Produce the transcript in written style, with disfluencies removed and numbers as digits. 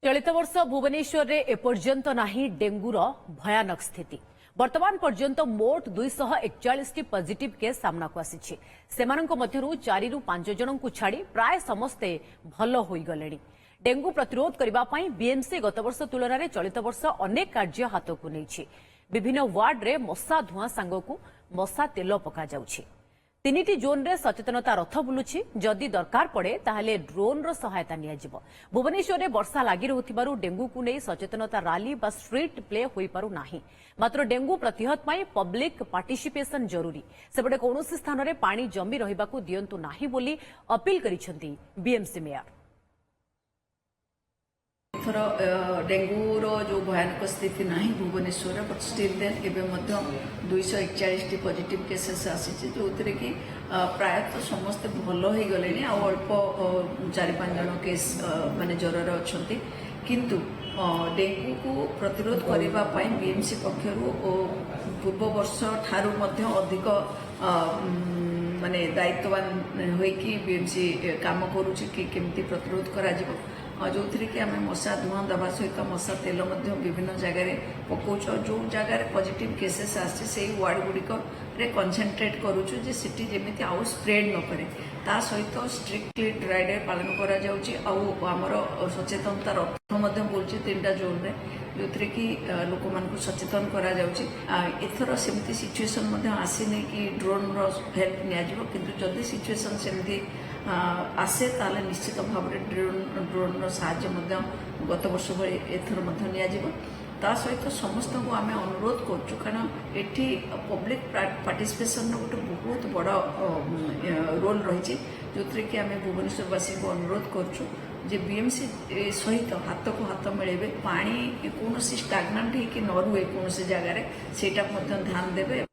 चलित वर्ष भुवनेश्वर में एपर्यंत नाही डेंगूर भयानक स्थिति। वर्तमान पर्यंत मोट 241 पॉजिटिव केस सामना को आसी। सेमानंक मध्यरु 4 रु 5 जन को छाड़ी प्राय समस्ते भल होई गलेनी। डेंगू प्रतिरोध करबा पई बीएमसी गत वर्ष तुलन में चलित वर्ष अनेक कार्य हाथ को नहीं। विभिन्न वार्ड रे मशा धुआं सांगकू मशा तेल पका जाउछि। 3टी जोन रे सचेतनता रथ बुलुछि। जदि दरकार पड़े ताहले ड्रोन रो सहायता निया जिवो। भुवनेश्वर में वर्षा लागि रहुथिबारु डेंगू को नहीं सचेतनता रैली बा स्ट्रीट प्ले होई पारु नाही। मात्र डेंगू प्रतिहत पई पब्लिक पार्टिसिपेशन जरूरी। सेबडे कोनोसी स्थान रे पानी जमी रहिबाकू दियंतु नाही बोली अपील करिसेंती बीएमसी मेयर। थर डेंगूर जो भयानक स्थिति नहीं भुवनेश्वर बट स्टिल देन एवं 241 पॉजिटिव केसेस आसी जो कि प्रायतः समस्ते भल हो गले अल्प 4-5 जन केस माने ज्वर अच्छा किंतु डेंगू को प्रतिरोध करने बीएमसी पक्षर पूर्व वर्ष ठारू अधिक माने दायित्ववान होइकी बीएमसी काम करुच्ची कि केमती प्रतिरोध करा जो थी कि आम मशा धुआं दवा सहित मशा तेल विभिन्न जगह पकाउछ। जो जगार पॉजिटिव केसेस आसे वार्ड गुड़िक कनसेंट्रेट करुचु जे सिटी जेमिति आउ स्प्रेड न करे ता सहित स्ट्रिक्टली ड्राई डे पालन करा जाउची। आमर सचेतनता रथ बोलूँ 3टा जोन रे जो थी कि लोक मान सचेतन करा जाउची। एथर सेमती सिचुएसन आसीनी कि ड्रोन रो हेल्प नियाजिबो किंतु जदि सिचुएसन सेमती आसे ताले निश्चित भाव में ड्रोन साहाय्य गत वर्ष भाई एथर नियाजिबो। ता सहित समस्त को आम अनुरोध करुँ कारण एटी पब्लिक पार्टिसिपेशन गोटे बहुत बड़ रोल रही जो थी कि आम भुवनेश्वरवासी को अनुरोध करुँ जे बीएमसी सहित हाथ को हाथ मिलेबे पानी कौन स्टाग्नांट हो न रुए कौन जगार से ध्यान देवे।